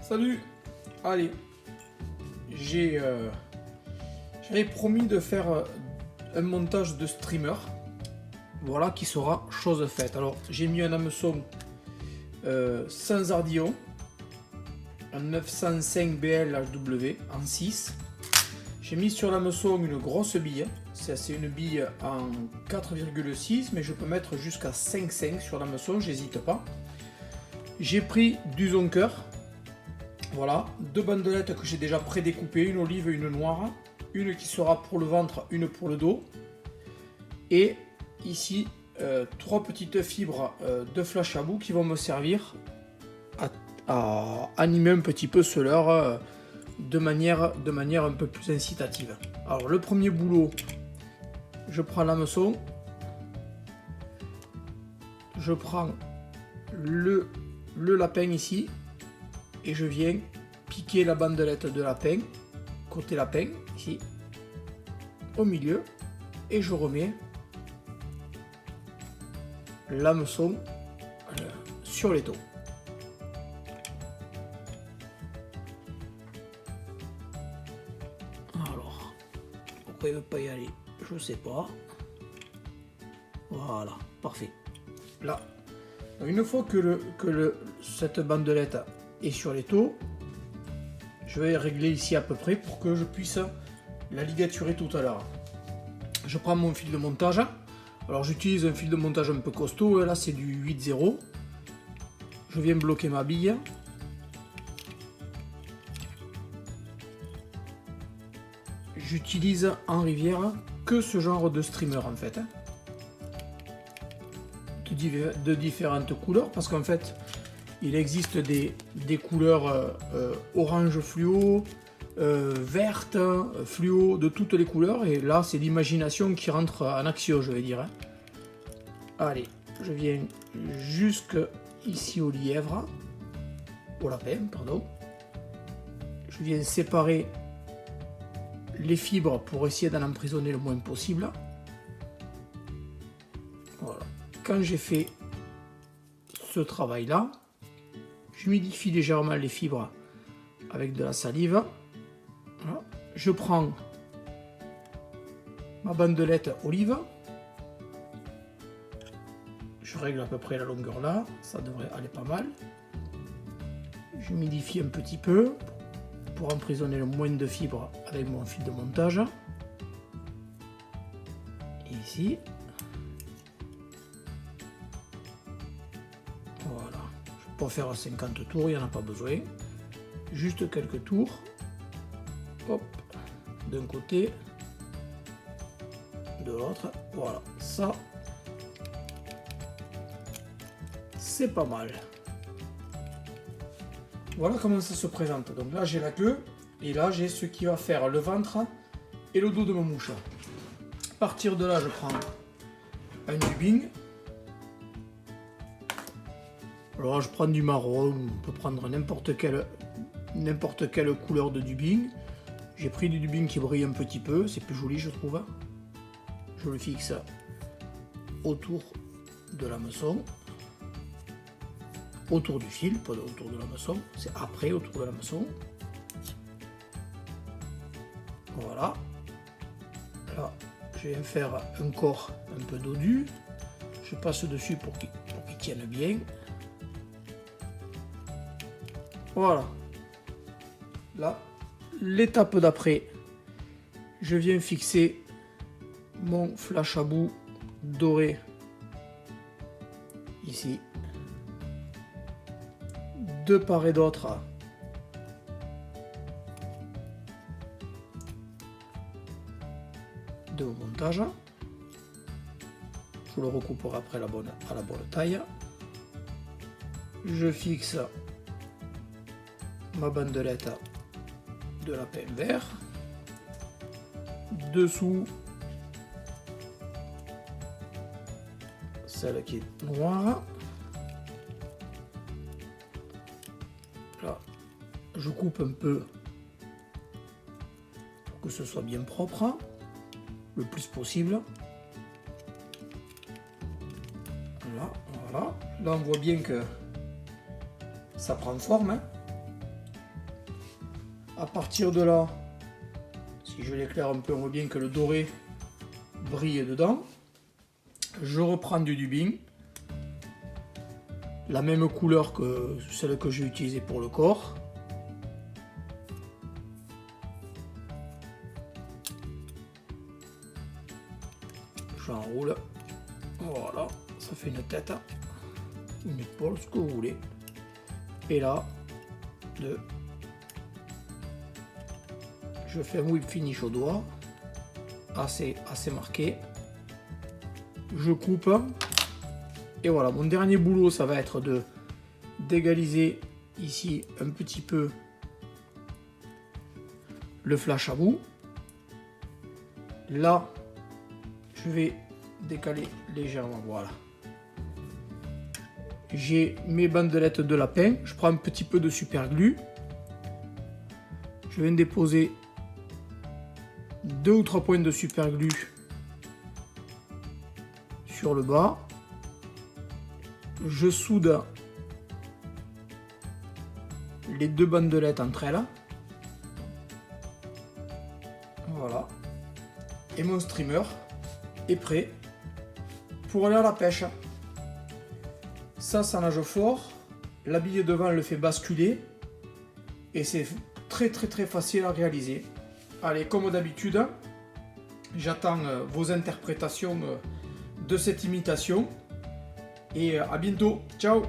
Salut. Allez, j'avais promis de faire un montage de streamer, voilà, qui sera chose faite. Alors j'ai mis un hameçon sans ardillon, un 905 BL HW en 6. J'ai mis sur l'hameçon une grosse bille, c'est une bille en 4,6, mais je peux mettre jusqu'à 5,5 sur l'hameçon, j'hésite pas. J'ai pris du zonker, voilà, deux bandelettes que j'ai déjà prédécoupées, une olive et une noire, une qui sera pour le ventre, une pour le dos, et ici trois petites fibres de flash à bout qui vont me servir à animer un petit peu ce leurre de manière un peu plus incitative. Alors le premier boulot, je prends l'hameçon, je prends le lapin ici, et je viens piquer la bandelette de lapin, côté lapin, ici, au milieu, et je remets l'hameçon sur l'étau. Alors, pourquoi il ne veut pas y aller? Je sais pas. Voilà, parfait. Là, une fois que cette bandelette est sur l'étau, je vais régler ici à peu près pour que je puisse la ligaturer tout à l'heure. Je prends mon fil de montage. Alors j'utilise un fil de montage un peu costaud, là c'est du 8-0. Je viens bloquer ma bille. J'utilise en rivière que ce genre de streamer en fait. De différentes couleurs, parce qu'en fait il existe des couleurs orange fluo, verte, fluo, de toutes les couleurs, et là c'est l'imagination qui rentre en action, je vais dire. Allez, je viens jusque ici au lièvre, au lapin, pardon. Je viens séparer les fibres pour essayer d'en emprisonner le moins possible. Voilà. Quand j'ai fait ce travail là, j'humidifie légèrement les fibres avec de la salive. Voilà. Je prends ma bandelette olive, je règle à peu près la longueur là, ça devrait aller pas mal. J'humidifie un petit peu pour emprisonner le moins de fibres avec mon fil de montage. Et ici. Voilà. Je peux pas faire 50 tours, il n'y en a pas besoin. Juste quelques tours. Hop. D'un côté. De l'autre. Voilà. Ça. C'est pas mal. Voilà comment ça se présente. Donc là j'ai la queue. Et là j'ai ce qui va faire le ventre et le dos de ma mouche. À partir de là je prends un dubbing. Alors je prends du marron, on peut prendre n'importe quelle couleur de dubbing. J'ai pris du dubbing qui brille un petit peu, c'est plus joli je trouve. Je le fixe autour de l'hameçon. Autour du fil, pas autour de l'hameçon, c'est après autour de l'hameçon. Voilà. Là, je viens faire un corps un peu dodu. Je passe dessus pour qu'il tienne bien. Voilà. Là, l'étape d'après, je viens fixer mon flash à bout doré ici, de part et d'autre de mon montage. Je le recouperai après à la bonne taille. Je fixe ma bandelette de lapin vert. Dessous, celle qui est noire. Là, je coupe un peu pour que ce soit bien propre, le plus possible. Là, voilà. Là, on voit bien que ça prend forme. Hein. À partir de là, si je l'éclaire un peu, on voit bien que le doré brille dedans. Je reprends du dubbing, la même couleur que celle que j'ai utilisée pour le corps. J'enroule, voilà, ça fait une tête, une épaule, ce que vous voulez. Et là, je fais un whip finish au doigt, assez marqué. Je coupe, et voilà, mon dernier boulot, ça va être d'égaliser ici un petit peu le flash à bout. Là, je vais décaler légèrement, voilà. J'ai mes bandelettes de lapin, je prends un petit peu de super glue. Je viens déposer 2 ou 3 points de super glue sur le bas. Je soude les 2 bandelettes entre elles. Voilà. Et mon streamer est prêt pour aller à la pêche. Ça nage fort. La bille devant le fait basculer. Et c'est très facile à réaliser. Allez, comme d'habitude, j'attends vos interprétations de cette imitation. Et à bientôt. Ciao!